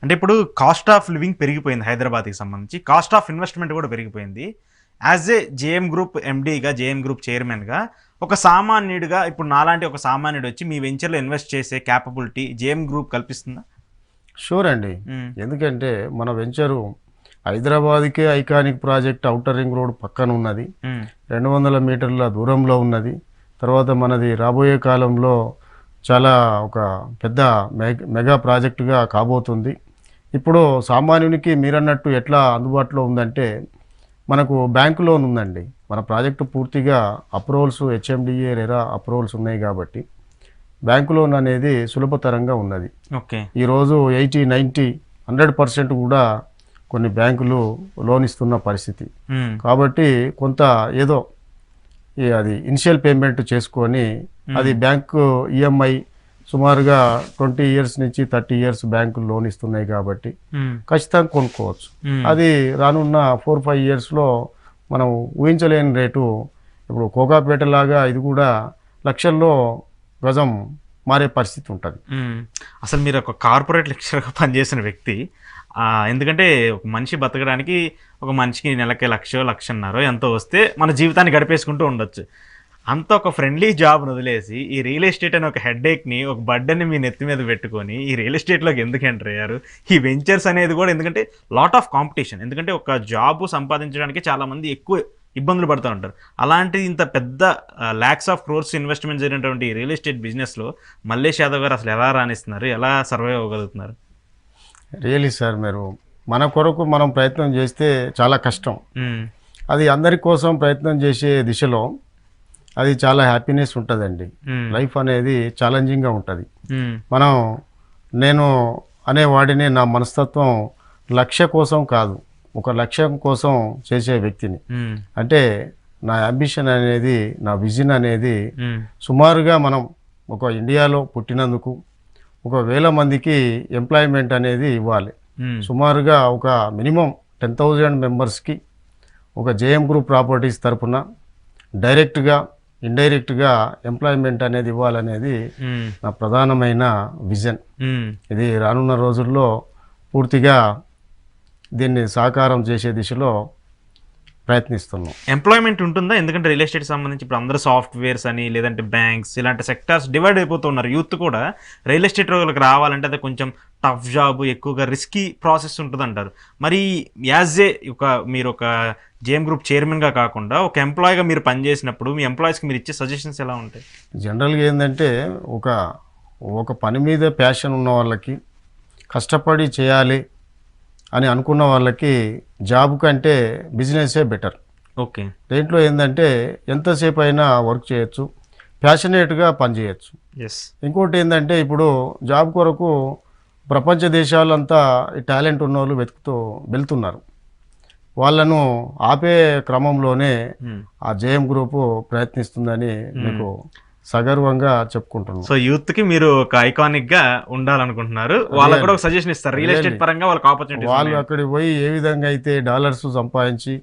అంటే ఇప్పుడు cost of living పెరిగిపోయింది హైదరాబాద్‌కి సంబంధించి. కాస్ట్ ఆఫ్ ఇన్వెస్ట్‌మెంట్ కూడా పెరిగిపోయింది. యాస్ ఏ జేఎం గ్రూప్ ఎండీగా, జేఎం గ్రూప్ చైర్మన్‌గా ఒక సామాన్యుడిగా ఇప్పుడు నాలాంటి ఒక సామాన్యుడొచ్చి మీ వెంచర్‌లో ఇన్వెస్ట్ చేసే కేపబిలిటీ జేఎం గ్రూప్ కల్పిస్తుందా? షూర్ అండి. హ్మ్. ఎందుకంటే మన వెంచరు హైదరాబాద్‌కే iconic project outer ring road పక్కన ఉన్నది. హ్మ్. 200 మీటర్ల దూరంలో ఉన్నది. తర్వాత మనది రాబోయే కాలంలో చాలా ఒక పెద్ద మెగా ప్రాజెక్టుగా కాబోతుంది. ఇప్పుడు సామాన్యునికి మీరన్నట్టు ఎట్లా అందుబాటులో ఉందంటే మనకు బ్యాంకు లోన్ ఉందండి. మన ప్రాజెక్టు పూర్తిగా అప్రూవల్స్ హెచ్ఎండిఏ, రెరా అప్రూవల్స్ ఉన్నాయి కాబట్టి బ్యాంకు లోన్ అనేది సులభతరంగా ఉన్నది. ఓకే. ఈరోజు 80, 90, 100% కూడా కొన్ని బ్యాంకులు లోన్ ఇస్తున్న పరిస్థితి. హ్మ్. కాబట్టి కొంత ఏదో అది ఇనిషియల్ పేమెంట్ చేసుకొని అది బ్యాంకు ఈఎంఐ సుమారుగా 20 ఇయర్స్ నుంచి 30 ఇయర్స్ బ్యాంకులు లోన్ ఇస్తున్నాయి కాబట్టి హ్మ్. ఖచ్చితంగా కొనుక్కోవచ్చు. హ్మ్. అది రానున్న 4-5 ఇయర్స్లో మనం ఊహించలేని రేటు. ఇప్పుడు కోకాపేట లాగా ఇది కూడా లక్షల్లో గజం మారే పరిస్థితి ఉంటుంది. హ్మ్. అసలు మీరు ఒక కార్పొరేట్ లెక్చరర్‌గా పనిచేసిన వ్యక్తి. ఎందుకంటే ఒక మనిషి బతకడానికి ఒక మనిషికి నెలకి 1,00,000, 1,50,000 ఎంతో వస్తే మన జీవితాన్ని గడిపేసుకుంటూ ఉండొచ్చు. అంత ఒక ఫ్రెండ్లీ జాబ్‌ని వదిలేసి ఈ రియల్ ఎస్టేట్ అనే ఒక హెడ్‌ఏక్‌ని, ఒక బర్డెన్‌ని మీ నెత్తి మీద పెట్టుకొని ఈ రియల్ ఎస్టేట్‌లోకి ఎందుకు ఎంటర్ అయ్యారు? ఈ వెంచర్స్ అనేది కూడా ఎందుకంటే లాట్ ఆఫ్ కాంపిటీషన్. ఎందుకంటే ఒక జాబ్ సంపాదించడానికి చాలామంది ఎక్కువ ఇబ్బందులు పడుతూ ఉంటారు. అలాంటి ఇంత పెద్ద లాక్స్ ఆఫ్ క్రోర్స్ ఇన్వెస్ట్‌మెంట్ జరిగినటువంటి రియల్ ఎస్టేట్ బిజినెస్‌లో మల్లేష్ యాదవ్ గారు అసలు ఎలా రాణిస్తున్నారు? ఎలా సర్వైవ్ అవ్వగలుగుతున్నారు? రియలీ సార్, మీరు మన కొరకు మనం ప్రయత్నం చేస్తే చాలా కష్టం. హ్మ్. అది అందరి కోసం ప్రయత్నం చేసే దిశలో అది చాలా హ్యాపీనెస్ ఉంటుందండి. హ్మ్. లైఫ్ అనేది ఛాలెంజింగ్గా ఉంటుంది. హ్మ్. మనం నేను అనేవాడిని, నా మనస్తత్వం లక్ష్య కోసం కాదు, ఒక లక్ష్యం కోసం చేసే వ్యక్తిని. హ్మ్. అంటే నా అంబిషన్ అనేది, నా విజన్ అనేది హ్మ్. సుమారుగా మనం ఒక ఇండియాలో పుట్టినందుకు ఒక 1000 మందికి ఎంప్లాయ్మెంట్ అనేది ఇవ్వాలి. హ్మ్. సుమారుగా ఒక మినిమం 10,000 మెంబర్స్కి ఒక జేఎం గ్రూప్ ప్రాపర్టీస్ తరపున డైరెక్ట్గా, ఇండైరెక్ట్గా ఎంప్లాయ్మెంట్ అనేది ఇవ్వాలనేది హ్మ్. నా ప్రధానమైన విజన్. హ్మ్. ఇది రానున్న రోజుల్లో పూర్తిగా దీన్ని సాకారం చేసే దిశలో ప్రయత్నిస్తున్నాం. ఎంప్లాయ్‌మెంట్ ఉంటుందా? ఎందుకంటే రియల్ ఎస్టేట్‌కి సంబంధించి ఇప్పుడు అందరూ సాఫ్ట్‌వేర్స్ అని, లేదంటే బ్యాంక్స్ ఇలాంటి సెక్టార్స్ డివైడ్ అయిపోతున్నారు. యూత్ కూడా రియల్ ఎస్టేట్ రంగంలోకి రావాలంటే అది కొంచెం టఫ్ జాబ్, ఎక్కువగా రిస్కీ ప్రాసెస్ ఉంటదంటారు. మరి యాస్ ఏ మీరొక జేఎం గ్రూప్ చైర్మన్‌గా కాకుండా ఒక ఎంప్లాయ్‌గా మీరు పనిచేసినప్పుడు మీ ఎంప్లాయీస్‌కి మీరు ఇచ్చే సజెషన్స్ ఎలా ఉంటాయి? జనరల్గా ఏంటంటే ఒక ఒక పని మీద ప్యాషన్ ఉన్న వాళ్ళకి, కష్టపడి చేయాలి అని అనుకున్న వాళ్ళకి జాబ్ కంటే బిజినెసే బెటర్. ఓకే. దేంట్లో ఏంటంటే ఎంతసేపు అయినా వర్క్ చేయొచ్చు, ప్యాషనేట్గా పనిచేయచ్చు. యెస్. ఇంకోటి ఏంటంటే ఇప్పుడు జాబ్ కొరకు ప్రపంచ దేశాలంతా ఈ టాలెంట్ ఉన్నోళ్ళు వెళ్తున్నారు. వాళ్ళను ఆపే క్రమంలోనే హ్మ్. ఆ జేఎం గ్రూపు ప్రయత్నిస్తుందని మీకు సగర్వంగా చెప్పుకుంటున్నాం. సో యూత్‌కి మీరు ఒక ఐకానిక్‌గా ఉండాలనుకుంటున్నారు. వాళ్ళకి కూడా రియల్లీ ఒక సజెషన్ ఇస్తారు. రియల్ రియల్లీ ఎస్టేట్ పరంగా వాళ్ళకి ఆపర్చునిటీస్ వాళ్ళు ఉన్నాయని. అక్కడికి పోయి ఏ విధంగా అయితే డాలర్స్ సంపాదించి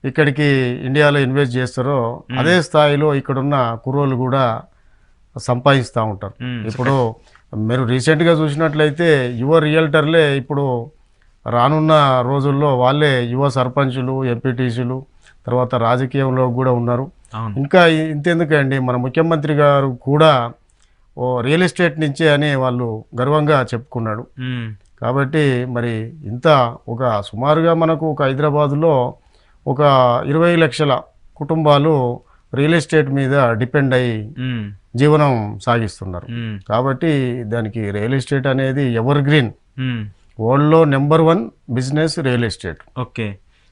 ఇక్కడికి ఇండియాలో ఇన్వెస్ట్ చేస్తారో హ్మ్. అదే స్థాయిలో ఇక్కడున్న కుర్రోళ్ళు కూడా సంపాదిస్తూ ఉంటారు. హ్మ్. ఇప్పుడు మీరు రీసెంట్గా చూసినట్లయితే యువ రియల్టర్లే ఇప్పుడు రానున్న రోజుల్లో వాళ్ళే యువ సర్పంచులు, ఎంపీటీసీలు, తర్వాత రాజకీయంలో కూడా ఉన్నారు. అవును. ఇంకా ఇంతెందుకండి, మన ముఖ్యమంత్రి గారు కూడా ఓ రియల్ ఎస్టేట్ నుంచే అని వాళ్ళు గర్వంగా చెప్పుకున్నాడు. హ్మ్. కాబట్టి మరి ఇంత ఒక సుమారుగా మనకు ఒక హైదరాబాదులో ఒక 20 లక్షల కుటుంబాలు రియల్ ఎస్టేట్ మీద డిపెండ్ అయ్యి హ్మ్. జీవనం సాగిస్తున్నారు. హ్మ్. కాబట్టి దానికి రియల్ ఎస్టేట్ అనేది ఎవర్ గ్రీన్. హ్మ్. వరల్డ్‌లో number 1 business real estate. Okay.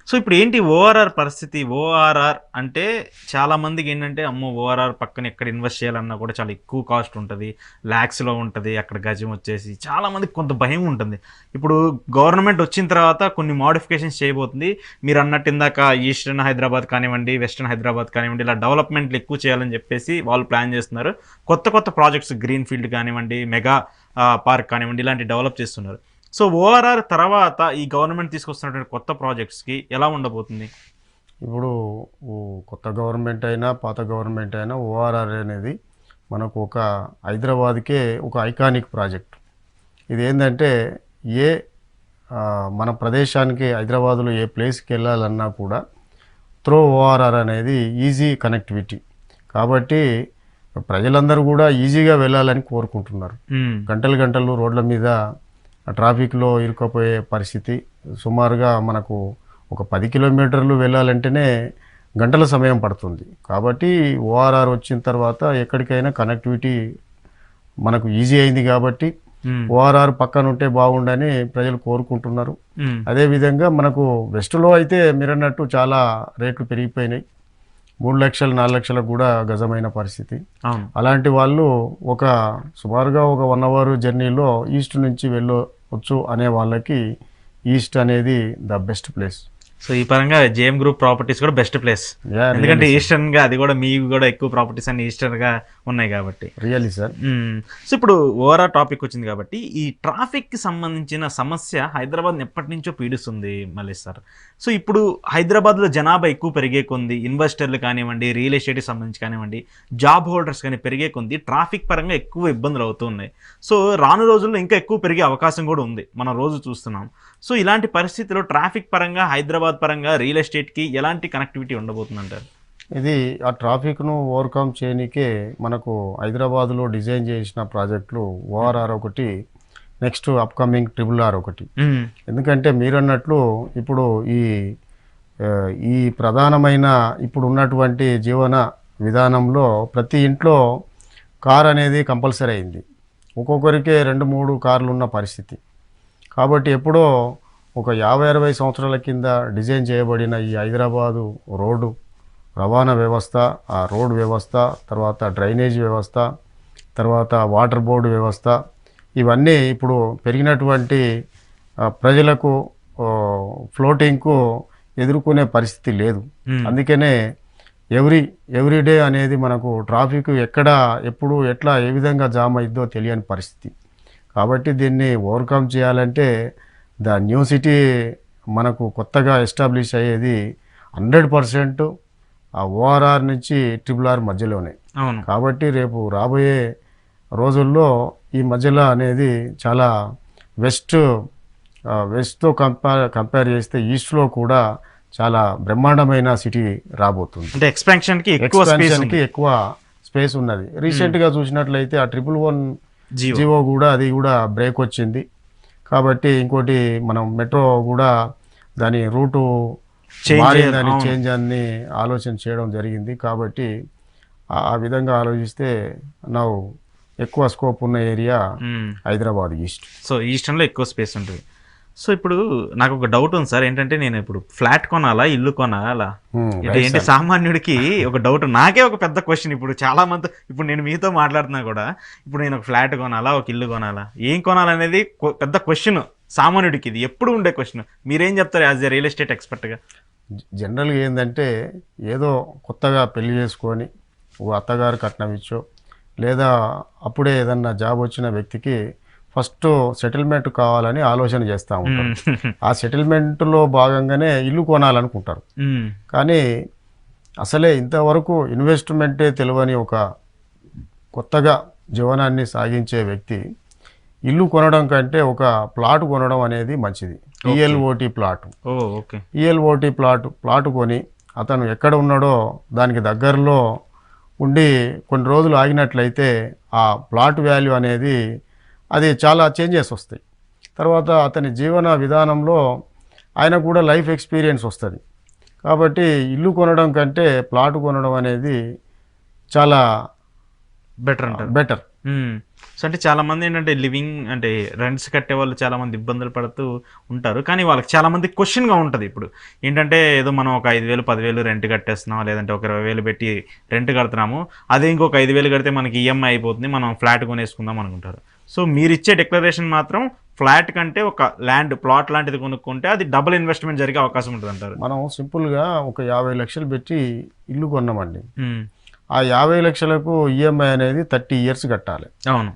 So, ఇప్పుడు ఏంటి ఓఆర్ఆర్ పరిస్థితి? ఓఆర్ఆర్ అంటే చాలా మందికేంటంటే, అమ్మో! ఓఆర్ఆర్ పక్కన ఎక్కడ ఇన్వెస్ట్ చేయాలన్నా కూడా చాలా ఎక్కువ కాస్ట్ ఉంటది. లాక్స్‌లో ఉంటది. అక్కడ గజం వచ్చేసి చాలా మందికి కొంత భయం ఉంటుంది. ఇప్పుడు గవర్నమెంట్ వచ్చిన తర్వాత కొన్ని మోడిఫికేషన్స్ చేయబోతుంది. మీరన్నట్టు ఇందాక ఈస్టర్న్ హైదరాబాద్ కానివ్వండి, వెస్టర్న్ హైదరాబాద్ కానివ్వండి, ఇలా డెవలప్‌మెంట్లు ఎక్కువ చేయాలని చెప్పేసి వాళ్ళు ప్లాన్ చేస్తున్నారు. కొత్త కొత్త ప్రాజెక్ట్స్ గ్రీన్ ఫీల్డ్ కానివ్వండి, మెగా పార్క్ కానివ్వండి, ఇలాంటివి డెవలప్ చేస్తున్నారు. సో, ఓఆర్ఆర్ తర్వాత ఈ గవర్నమెంట్ తీసుకొస్తున్నటువంటి కొత్త ప్రాజెక్ట్స్‌కి ఎలా ఉండబోతుంది? ఇప్పుడు కొత్త గవర్నమెంట్ అయినా, పాత గవర్నమెంట్ అయినా ఓఆర్ఆర్ అనేది మనకు ఒక హైదరాబాద్‌కే ఒక ఐకానిక్ ప్రాజెక్ట్. ఇదేంటంటే ఏ మన ప్రదేశానికి హైదరాబాదులో ఏ ప్లేస్కి వెళ్ళాలన్నా కూడా త్రో ఓఆర్ఆర్ అనేది ఈజీ కనెక్టివిటీ. కాబట్టి ప్రజలందరూ కూడా ఈజీగా వెళ్ళాలని కోరుకుంటున్నారు. గంటలు గంటలు రోడ్ల మీద ట్రాఫిక్లో ఇరుక్కుపోయే పరిస్థితి. సుమారుగా మనకు ఒక 10 కిలోమీటర్లు వెళ్ళాలంటేనే గంటల సమయం పడుతుంది. కాబట్టి ఓఆర్ఆర్ వచ్చిన తర్వాత ఎక్కడికైనా కనెక్టివిటీ మనకు ఈజీ అయింది. కాబట్టి ఓఆర్ఆర్ పక్కన ఉంటే బాగుండని ప్రజలు కోరుకుంటున్నారు. అదేవిధంగా మనకు వెస్ట్లో అయితే మీరన్నట్టు చాలా రేట్లు పెరిగిపోయినాయి. 3 లక్షలు 4 లక్షలకు కూడా గజమైన పరిస్థితి. అలాంటి వాళ్ళు సుమారుగా ఒక 1 అవర్ జర్నీలో ఈస్ట్ నుంచి వెళ్ళవచ్చు అనే వాళ్ళకి ఈస్ట్ అనేది ద బెస్ట్ ప్లేస్. సో ఈ పరంగా జేఎం గ్రూప్ ప్రాపర్టీస్ కూడా బెస్ట్ ప్లేస్, ఎందుకంటే ఈస్టర్న్ గా అది కూడా మీకు కూడా ఎక్కువ ప్రాపర్టీస్ అన్ని ఈస్టర్న్ గా ఉన్నాయి కాబట్టి. Really sir. సో ఇప్పుడు ఓవరాల్ టాపిక్ వచ్చింది కాబట్టి ఈ ట్రాఫిక్ కి సంబంధించిన సమస్య హైదరాబాద్ ఎప్పటి నుంచో పీడిస్తుంది మల్లేష్ సార్. సో ఇప్పుడు హైదరాబాద్లో జనాభా ఎక్కువ పెరిగే కొంది, ఇన్వెస్టర్లు కానివ్వండి, రియల్ ఎస్టేట్కి సంబంధించి కానివ్వండి, జాబ్ హోల్డర్స్ కానీ పెరిగే కొంది ట్రాఫిక్ పరంగా ఎక్కువ ఇబ్బందులు అవుతున్నాయి. సో రాను రోజుల్లో ఇంకా ఎక్కువ పెరిగే అవకాశం కూడా ఉంది, మనం రోజు చూస్తున్నాం. సో ఇలాంటి పరిస్థితిలో ట్రాఫిక్ పరంగా హైదరాబాద్ పరంగా రియల్ ఎస్టేట్కి ఎలాంటి కనెక్టివిటీ ఉండబోతుందంటారు? ఇది ఆ ట్రాఫిక్ను ఓవర్కమ్ చేయనికే మనకు హైదరాబాద్లో డిజైన్ చేసిన ప్రాజెక్టులు ఓఆర్ఆర్ ఒకటి, నెక్స్ట్ అప్కమింగ్ RRR ఒకటి. ఎందుకంటే మీరన్నట్లు ఇప్పుడు ఈ ప్రధానమైన ఇప్పుడు ఉన్నటువంటి జీవన విధానంలో ప్రతి ఇంట్లో కార్ అనేది కంపల్సరీ అయింది. ఒక్కొక్కరికే 2-3 కార్లు ఉన్న పరిస్థితి. కాబట్టి ఎప్పుడో ఒక 50-60 సంవత్సరాల కింద డిజైన్ చేయబడిన ఈ హైదరాబాదు రోడ్డు రవాణా వ్యవస్థ, ఆ రోడ్ వ్యవస్థ, తర్వాత డ్రైనేజ్ వ్యవస్థ, తర్వాత వాటర్ బోర్డు వ్యవస్థ, ఇవన్నీ ఇప్పుడు పెరిగినటువంటి ప్రజలకు ఫ్లోటింగ్కు ఎదుర్కొనే పరిస్థితి లేదు. అందుకనే ఎవ్రీడే అనేది మనకు ట్రాఫిక్ ఎక్కడ ఎప్పుడు ఎట్లా ఏ విధంగా జామ్ అయిద్దో తెలియని పరిస్థితి. కాబట్టి దీన్ని ఓవర్కమ్ చేయాలంటే ద న్యూ సిటీ మనకు కొత్తగా ఎస్టాబ్లిష్ అయ్యేది 100% ఆ ఓఆర్ఆర్ నుంచి RRR మధ్యలోనే. కాబట్టి రేపు రాబోయే రోజుల్లో ఈ మధ్యలో అనేది చాలా వెస్ట్తో కంపేర్ చేస్తే ఈస్ట్లో కూడా చాలా బ్రహ్మాండమైన సిటీ రాబోతుంది. అంటే ఎక్స్పాన్షన్కి ఎక్కువ స్పేస్ ఉన్నది. రీసెంట్గా చూసినట్లయితే ఆ 111 జియో కూడా అది కూడా బ్రేక్ వచ్చింది. కాబట్టి ఇంకోటి మనం మెట్రో కూడా దాని రూటు చేంజ్ అని ఆలోచన చేయడం జరిగింది. కాబట్టి ఆ విధంగా ఆలోచిస్తే ఎక్కువ స్కోప్ ఉన్న ఏరియా హైదరాబాద్ ఈస్ట్. సో ఈస్టర్న్లో ఎక్కువ స్పేస్ ఉంటుంది. సో ఇప్పుడు నాకు ఒక డౌట్ ఉంది సార్, ఏంటంటే నేను ఇప్పుడు ఫ్లాట్ కొనాలా ఇల్లు కొనాలా? ఏంటి సామాన్యుడికి ఒక డౌట్, నాకే ఒక పెద్ద క్వశ్చన్. ఇప్పుడు చాలా మంది, ఇప్పుడు నేను మీతో మాట్లాడుతున్నా కూడా, ఇప్పుడు నేను ఒక ఫ్లాట్ కొనాలా ఒక ఇల్లు కొనాలా, ఏం కొనాలనేది పెద్ద క్వశ్చన్ సామాన్యుడికి. ఇది ఎప్పుడు ఉండే క్వశ్చన్. మీరేం చెప్తారు యాజ్ ఎ రియల్ ఎస్టేట్ ఎక్స్పర్ట్గా? జనరల్గా ఏంటంటే ఏదో కొత్తగా పెళ్లి చేసుకొని ఓ అత్తగారు కట్నం ఇచ్చో, లేదా అప్పుడే ఏదన్నా జాబ్ వచ్చిన వ్యక్తికి ఫస్ట్ సెటిల్మెంట్ కావాలని ఆలోచన చేస్తూ ఉంటారు. ఆ సెటిల్మెంట్లో భాగంగానే ఇల్లు కొనాలనుకుంటారు. కానీ అసలే ఇంతవరకు ఇన్వెస్ట్మెంటే తెలియని ఒక కొత్తగా జీవనాన్ని సాగించే వ్యక్తి ఇల్లు కొనడం కంటే ఒక ప్లాట్ కొనడం అనేది మంచిది. ELOT plot. ELOT ప్లాట్ కొని అతను ఎక్కడ ఉన్నాడో దానికి దగ్గరలో ఉండి కొన్ని రోజులు ఆగినట్లయితే ఆ ప్లాట్ వాల్యూ అనేది అది చాలా చేంజెస్ వస్తాయి. తర్వాత అతని జీవన విధానంలో ఆయన కూడా లైఫ్ ఎక్స్పీరియన్స్ వస్తుంది. కాబట్టి ఇల్లు కొనడం కంటే ప్లాట్ కొనడం అనేది చాలా బెటర్. సో అంటే చాలామంది ఏంటంటే లివింగ్ అంటే రెంట్స్ కట్టే వాళ్ళు చాలామంది ఇబ్బందులు పడుతూ ఉంటారు. కానీ వాళ్ళకి చాలామంది క్వశ్చన్గా ఉంటుంది. ఇప్పుడు ఏంటంటే ఏదో మనం ఒక 5,000 10,000 రెంట్ కట్టేస్తున్నాం, లేదంటే ఒక 20,000 పెట్టి రెంట్ కడుతున్నాము, అదే ఇంకొక 5,000 కడితే మనకి EMI అయిపోతుంది, మనం ఫ్లాట్ కొనేసుకుందాం అనుకుంటారు. సో మీరు ఇచ్చే డిక్లరేషన్ మాత్రం ఫ్లాట్ కంటే ఒక ప్లాట్ లాంటిది కొనుక్కుంటే అది డబుల్ ఇన్వెస్ట్మెంట్ జరిగే అవకాశం ఉంటుంది అంటారు. మనం సింపుల్గా ఒక 50 లక్షలు పెట్టి ఇల్లు కొన్నామండి. ఆ 50 లక్షలకు EMI అనేది 30 years కట్టాలి. అవును.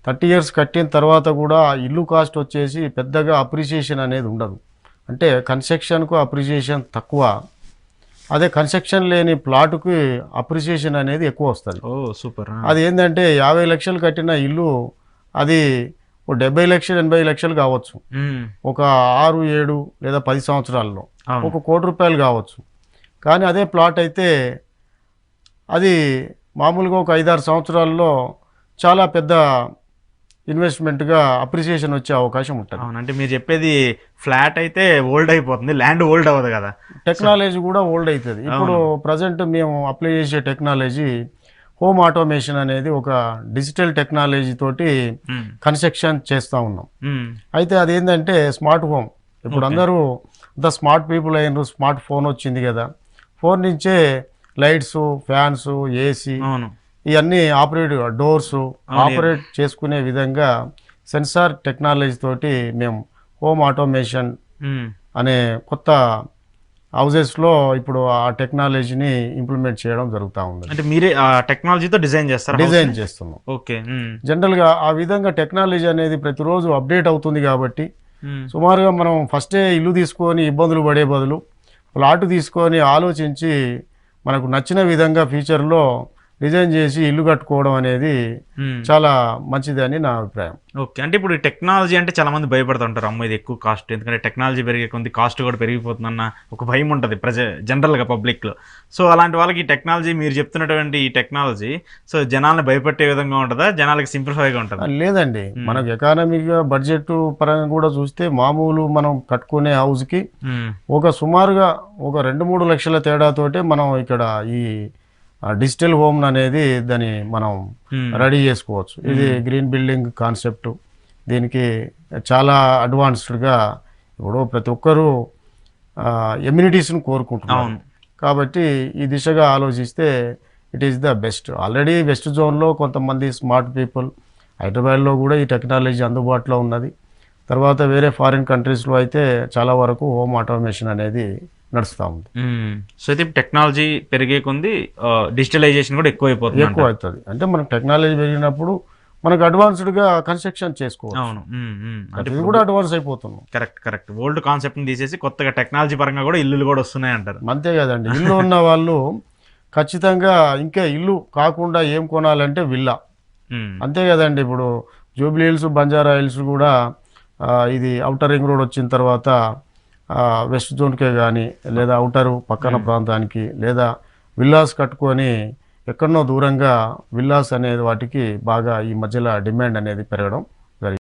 30 years కట్టిన తర్వాత కూడా ఇల్లు కాస్ట్ వచ్చేసి పెద్దగా అప్రిషియేషన్ అనేది ఉండదు. అంటే కన్స్ట్రక్షన్కు అప్రిషియేషన్ తక్కువ, అదే కన్స్ట్రక్షన్ లేని ప్లాట్కి అప్రిషియేషన్ అనేది ఎక్కువ వస్తుంది. సూపర్. అది ఏంటంటే 50 లక్షలు కట్టిన ఇల్లు అది ఓ 70 లక్షలు 80 లక్షలు కావచ్చు, ఉమ్, ఒక 6, 7 లేదా 10 సంవత్సరాల్లో అవును. 1 కోటి రూపాయలు కావచ్చు. కానీ అదే ప్లాట్ అయితే అది మామూలుగా ఒక 5, 6 సంవత్సరాల్లో చాలా పెద్ద ఇన్వెస్ట్మెంట్గా అప్రిసియేషన్ వచ్చే అవకాశం ఉంటుంది. అవును, అంటే మీరు చెప్పేది ఫ్లాట్ అయితే ఓల్డ్ అయిపోతుంది, ల్యాండ్ ఓల్డ్ అవ్వదు కదా. టెక్నాలజీ కూడా ఓల్డ్ అవుతుంది. ఇప్పుడు ప్రజెంట్ మేము అప్లై చేసే టెక్నాలజీ హోమ్ ఆటోమేషన్ అనేది ఒక డిజిటల్ టెక్నాలజీ తోటి ఉమ్, కన్స్ట్రక్షన్ చేస్తూ ఉన్నాం. ఉమ్, అయితే అదేంటంటే స్మార్ట్ హోమ్. ఇప్పుడు అందరూ అంత స్మార్ట్ పీపుల్ అయినారు, స్మార్ట్ ఫోన్ వచ్చింది కదా, ఫోన్ నుంచే లైట్స్, ఫ్యాన్స్, ఏసీ అవును, ఇవన్నీ డోర్స్ ఆపరేట్ చేసుకునే విధంగా సెన్సార్ టెక్నాలజీ తోటి మేము హోమ్ ఆటోమేషన్ ఉమ్, అనే కొత్త హౌజెస్లో ఇప్పుడు ఆ టెక్నాలజీని ఇంప్లిమెంట్ చేయడం జరుగుతూ ఉంది. అంటే మీరే ఆ టెక్నాలజీతో డిజైన్ చేస్తారు డిజైన్ చేస్తున్నాం. ఓకే. ఉమ్, జనరల్గా ఆ విధంగా టెక్నాలజీ అనేది ప్రతిరోజు అప్డేట్ అవుతుంది కాబట్టి ఉమ్, సుమారుగా మనం ఫస్టే ఇల్లు తీసుకొని ఇబ్బందులు పడే బదులు ప్లాట్ తీసుకొని ఆలోచించి మనకు నచ్చిన విధంగా ఫ్యూచర్లో డిజైన్ చేసి ఇల్లు కట్టుకోవడం అనేది ఉమ్. చాలా మంచిదని నా అభిప్రాయం. ఓకే, అంటే ఇప్పుడు ఈ టెక్నాలజీ అంటే చాలా మంది భయపడుతుంటారు, అమ్మో ఇది ఎక్కువ కాస్ట్, ఎందుకంటే టెక్నాలజీ పెరిగే కొంది కాస్ట్ కూడా పెరిగిపోతుందన్న ఒక భయం ఉంటుంది జనరల్గా పబ్లిక్లో. సో అలాంటి వాళ్ళకి ఈ టెక్నాలజీ, మీరు చెప్తున్నటువంటి ఈ టెక్నాలజీ సో జనాల్ని భయపెట్టే విధంగా ఉంటుందా, జనాలకి సింప్లిఫైగా ఉంటుందా? లేదండి, మనకు ఎకానమీగా బడ్జెట్ పరంగా కూడా చూస్తే మామూలు మనం కట్టుకునే హౌస్కి ఉమ్, సుమారుగా ఒక 2-3 లక్షల తేడాతోటే మనం ఇక్కడ ఈ డిజిటల్ హోమ్ అనేది దాన్ని మనం ఉమ్, రెడీ చేసుకోవచ్చు. ఇది గ్రీన్ బిల్డింగ్ కాన్సెప్ట్, దీనికి చాలా అడ్వాన్స్డ్గా ఇప్పుడు ప్రతి ఒక్కరూ ఎమ్యూనిటీస్ని కోరుకుంటున్నారు. అవును. కాబట్టి ఈ దిశగా ఆలోచిస్తే it is the best. Already west జోన్లో కొంతమంది స్మార్ట్ పీపుల్, హైదరాబాద్లో కూడా ఈ టెక్నాలజీ అందుబాటులో ఉన్నది. తర్వాత వేరే ఫారిన్ కంట్రీస్లో అయితే చాలా వరకు హోమ్ ఆటోమేషన్ అనేది నడుస్తూ ఉంది. సో అయితే టెక్నాలజీ పెరిగే కొంది డిజిటలైజేషన్ కూడా ఎక్కువ అయిపోతుంది. ఎక్కువ అవుతుంది అంటే మనకు టెక్నాలజీ పెరిగినప్పుడు మనకు అడ్వాన్స్డ్గా కన్స్ట్రక్షన్ చేసుకోవచ్చు. అవును. అంటే ఇది కూడా అడ్వాన్స్ అయిపోతున్నాం. కరెక్ట్ ఓల్డ్ కాన్సెప్ట్ని తీసేసి కొత్తగా టెక్నాలజీ పరంగా కూడా ఇల్లులు కూడా వస్తున్నాయి అంటారు. అంతే కదండి, ఇల్లు ఉన్న వాళ్ళు ఖచ్చితంగా ఇంకా ఇల్లు కాకుండా ఏం కొనాలంటే విల్లా. అంతే కదండి, ఇప్పుడు జూబ్లీ హిల్స్, బంజారా హిల్స్ కూడా ఇది ఔటర్ రింగ్ రోడ్ వచ్చిన తర్వాత వెస్ట్ జోన్కే కానీ లేదా ఔటరు పక్కన ప్రాంతానికి లేదా విల్లాస్ కట్టుకొని ఎక్కడనో దూరంగా విల్లాస్ అనేది వాటికి బాగా ఈ మధ్యలో డిమాండ్ అనేది పెరగడం